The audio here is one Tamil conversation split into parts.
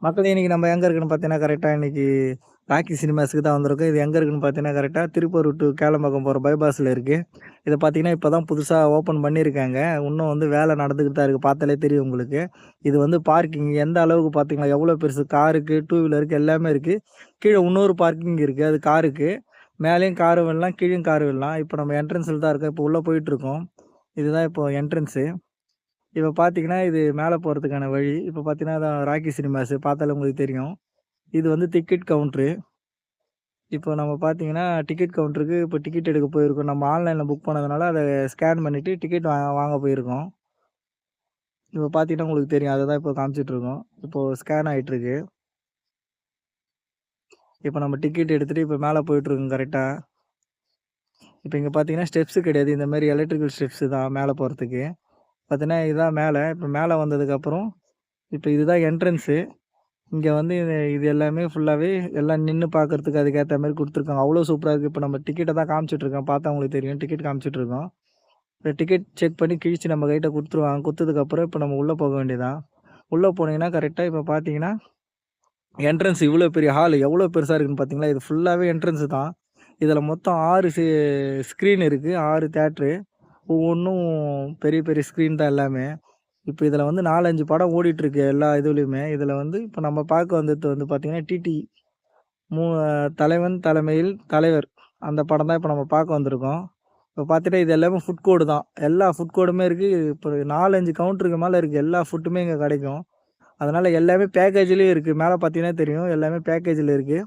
மக்களே இன்னைக்கு நம்ம எங்க இருக்குன்னு பார்த்தீங்கன்னா, கரெக்ட்டா இன்னைக்கு ராக்கி சினிமாஸ்க்கு தான் வந்திருக்கோம். இது எங்க இருக்குன்னு பார்த்தீங்கன்னா, கரெக்ட்டா திருப்பூர் டூ கேளம்பாக்கம் போற பைபாஸ்ல இருக்கு. இத பார்த்தீங்கன்னா, இப்ப தான் புதுசா ஓப்பன் பண்ணியிருக்காங்க. இன்னும் வந்து வேலை நடந்துகிட்டு தான் இருக்கு. பார்த்தாலே தெரியும் உங்களுக்கு. இது வந்து பார்க்கிங் எந்த அளவுக்கு பார்த்தீங்களா, எவ்வளோ பெருசு காருக்கு, டூ வீலருக்கு எல்லாமே இருக்கு. கீழ இன்னொரு பார்க்கிங் இருக்கு. அது காருக்கு. மேலேயும் கார் விடலாம், கீழயும் கார் விடலாம். இப்ப நம்ம என்ட்ரன்ஸ்ல தான் இருக்கோம். இப்ப உள்ள போயிட்டுருக்கோம். இதுதான் இப்போ என்ட்ரன்ஸு. இப்ப பார்த்தீங்கன்னா, இது மேல போறதுக்கான வழி. இப்ப பார்த்தீங்கன்னா, அதான் ராக்கி சினிமாஸ் பார்த்தாலே உங்களுக்கு தெரியும். இது வந்து டிக்கெட் கவுண்டரு. இப்போ நம்ம பார்த்தீங்கன்னா, டிக்கெட் கவுண்டருக்கு இப்போ டிக்கெட் எடுக்க போயிருக்கோம். நம்ம ஆன்லைன்ல புக் பண்ணதுனால, அத ஸ்கேன் பண்ணிட்டு டிக்கெட் வாங்க போயிருக்கோம். இப்போ பார்த்தீங்கன்னா, உங்களுக்கு தெரியும். அததான் இப்போ காமிச்சிட்டுருக்கோம். இப்போ ஸ்கேன் ஆயிட்டுருக்கு. இப்போ நம்ம டிக்கெட் எடுத்துட்டு இப்போ மேல போயிட்டுருக்கோம் கரெக்ட்டா. இப்போ இங்க பார்த்தீங்கன்னா, ஸ்டெப்ஸ் கிடையாது. இந்த மாரி எலக்ட்ரிக்கல் ஸ்டெப்ஸ் தான் மேல போறதுக்கு. பார்த்தீங்கன்னா, இதுதான் மேல. இப்போ மேல வந்ததுக்கப்புறம், இப்போ இதுதான் என்ட்ரன்ஸு. இங்க வந்து இது எல்லாமே ஃபுல்லாவே எல்லாம் நின்னு பார்க்கறதுக்கு அதுக்கேத்த மாரி குடுத்துருக்காங்க. அவ்வளோ சூப்பரா இருக்கு. இப்ப நம்ம டிக்கெட்ட தான் காமிச்சுட்டுருக்கேன். பார்த்தா உங்களுக்கு தெரியும். டிக்கெட் காமிச்சுட்டுருக்கோம். இந்த டிக்கெட் செக் பண்ணி கிழிச்சு நம்ம கைட்ட குடுத்துருவாங்க. குடுத்ததுக்கப்புறம் இப்ப நம்ம உள்ள போக வேண்டியதுதான். உள்ள போனீங்கன்னா கரெக்ட்டா இப்ப பார்த்தீங்கன்னா, என்ட்ரன்ஸ் இவ்வளோ பெரிய ஹால் எவ்வளோ பெருசா இருக்குன்னு பார்த்தீங்களா? இது ஃபுல்லாவே என்ட்ரன்ஸ் தான். இதுல மொத்தம் 6 ஸ்க்ரீன் இருக்கு. 6 தியேட்டரு. ஒவ்வொன்னும் பெரிய பெரிய ஸ்க்ரீன் தான் எல்லாமே. இப்ப இதுல வந்து 4, 5 படம் ஓடிட்டுருக்கு எல்லா இதுலயுமே. இதுல வந்து இப்ப நம்ம பார்க்க வந்தது வந்து பார்த்தீங்கன்னா, டிடி மூ தலைவன் தலைமையில் தலைவர். அந்த படம் தான் இப்ப நம்ம பார்க்க வந்திருக்கோம். இப்ப பார்த்துட்டா இது எல்லாமே ஃபுட் கோர்ட் தான். எல்லா ஃபுட் கோர்ட்டுமே இருக்கு. இப்ப 4, 5 கவுண்டருக்கு மேல இருக்கு. எல்லா ஃபுட்டுமே இங்க கிடைக்கும். அதனால எல்லாமே பேக்கேஜ்லயும் இருக்கு. மேல பார்த்தீங்கன்னா தெரியும். எல்லாமே பேக்கேஜ்ல இருக்கு.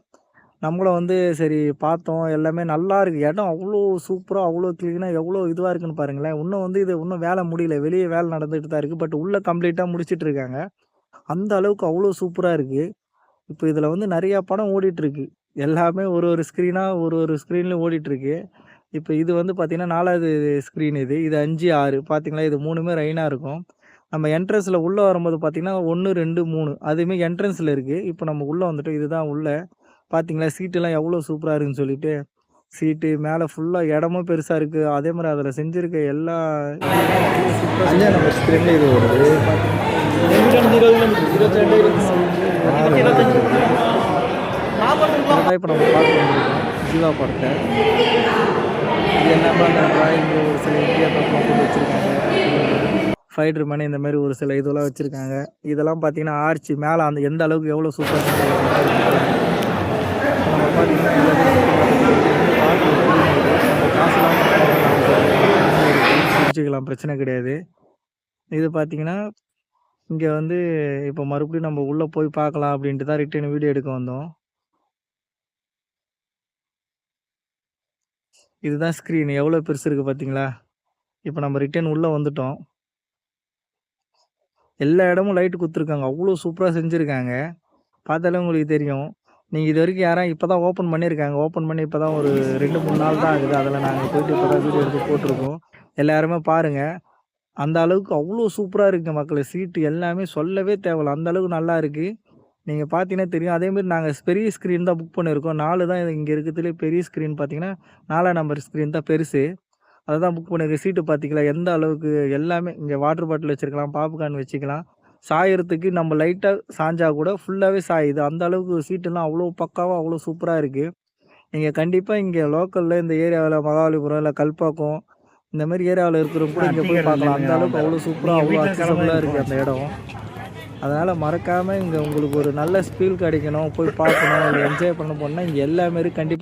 நம்மளும் வந்து சரி பார்த்தோம். எல்லாமே நல்லா இருக்கு. இடம் அவ்ளோ சூப்பரா, அவ்ளோ கிளீனா, எவ்ளோ இதுவா இருக்குன்னு பாருங்களேன். இன்னும் வந்து இது இன்னும் வேலை முடியல. வெளிய வேலை நடந்துட்டு தான் இருக்கு. பட் உள்ள கம்ப்ளீட்டா முடிச்சுட்டு இருக்காங்க. அந்த அளவுக்கு அவ்ளோ சூப்பரா இருக்கு. இப்ப இதுல வந்து நெறைய படம் ஓடிட்டுருக்கு. எல்லாமே ஒரு ஒரு ஸ்க்ரீனா ஒரு ஸ்க்ரீன்லயும் ஓடிட்டுருக்கு. இப்ப இது வந்து பார்த்தீங்கன்னா 4வது ஸ்க்ரீன் இது. இது 5, 6 பார்த்தீங்களா? இது 3மே ரெய்னா இருக்கும். நம்ம என்ட்ரன்ஸ்ல உள்ள வரும்போது பார்த்தீங்கன்னா 1, 2, 3 அதுவுமே என்ட்ரன்ஸ்ல இருக்கு. இப்ப நம்ம உள்ள வந்துட்டோம். இதுதான் உள்ள. பார்த்தீங்களா? சீட்டுலாம் எவ்வளோ சூப்பரா இருக்குன்னு சொல்லிட்டு. சீட்டு மேல ஃபுல்லா இடமும் பெருசா இருக்கு. அதே மாரி அதுல செஞ்சிருக்க எல்லா இதுவுமே அவ்வளோ சூப்பரா 5ஆம் நம்பர் ஸ்க்ரீன்ல இது வருது. இதுதான் இப்ப நம்ம பார்க்க வந்திருக்கோம். ஜீவா படத்த. இது எல்லாமே அந்த டிராயிங் ஒரு சில இந்தியா படம்லாம் போட்டு வச்சிருக்காங்க. ஃபைட்டர் மேன் இந்த மாரி ஒரு சில இதெல்லாம் வச்சிருக்காங்க. இதெல்லாம் பார்த்தீங்கன்னா, ஆர்ச் மேல அந்த எந்த அளவுக்கு எவ்வளோ சூப்பரா செஞ்சிருக்காங்க. இப்ப நம்ம பார்த்தீங்கன்னா, எல்லாமே சுத்தி பார்த்துட்டு நம்ம காசுலாம் பிடிச்சிக்கலாம் பிரச்சனை கிடையாது. இது பார்த்தீங்கன்னா, இங்க வந்து இப்ப மறுபடியும் நம்ம உள்ள போய் பார்க்கலாம் அப்படின்ட்டு தான் ரிட்டர்ன் வீடியோ எடுக்க வந்தோம். இதுதான் ஸ்க்ரீன் எவ்வளோ பெருசு இருக்கு பார்த்தீங்களா? இப்ப நம்ம ரிட்டர்ன் உள்ள வந்துட்டோம். எல்லா இடமும் லைட் குடுத்துருக்காங்க. அவ்வளோ சூப்பரா செஞ்சிருக்காங்க. பார்த்தாலே உங்களுக்கு தெரியும். நீங்க இதுவரைக்கும் யாரா இப்ப தான் ஓப்பன் பண்ணியிருக்காங்க. ஓப்பன் பண்ணி இப்ப தான் ஒரு 2, 3 நாள் தான் ஆகுது. அதில நாங்க போயிட்டு இப்ப தான் வீடியோ எடுத்து போட்டுருக்கோம். எல்லாருமே பாருங்க. அந்த அளவுக்கு அவ்வளோ சூப்பரா இருக்குங்க மக்களே. சீட்டு எல்லாமே சொல்லவே தேவையில்ல. அந்த அளவுக்கு நல்லா இருக்கு. நீங்க பார்த்தீங்கன்னா தெரியும். அதேமாரி நாங்க பெரிய ஸ்க்ரீன் தான் புக் பண்ணியிருக்கோம். 4 தான் இங்க இருக்கிறதுலயே பெரிய ஸ்க்ரீன் பார்த்தீங்கன்னா, 4ஆம் நம்பர் ஸ்க்ரீன் தான் பெருசு. அததான் புக் பண்ணியிருக்கேன். சீட்டு பார்த்தீங்களா? எந்த அளவுக்கு எல்லாமே இங்க வாட்டர் பாட்டில் வச்சுருக்கலாம், பாப்கார்ன் வச்சுக்கலாம். சாயறதுக்கு நம்ம லைட்டா சாஞ்சா கூட ஃபுல்லாவே சாயுது. அந்த அளவுக்கு சீட்டெல்லாம் அவ்வளோ பக்காவா, அவ்வளோ சூப்பரா இருக்கு. நீங்க கண்டிப்பா இங்க லோக்கல்ல இந்த ஏரியாவுல மகாபலிபுரம், இல்ல கல்பாக்கம் இந்த மாரி ஏரியாவுல இருக்கிறவங்க கூட இங்க டீ போய் கடை பார்க்கலாம். அந்த இல்லைங்க அளவுக்கு அவங்க. அவ்வளோ சூப்பரா, நீங்க அவ்வளோ வீட்ல இருக்கிற மாரி அக்சஸபிளா இருக்கு இருக்கும். அந்த இடம். அதனால மறக்காம இங்க உங்களுக்கு ஒரு நல்ல ஃபீல் கிடைக்கணும், போய் பார்க்கணும், இல்ல என்ஜாய் பண்ண போனா இங்க எல்லாமே இருக்கு. கண்டிப்பா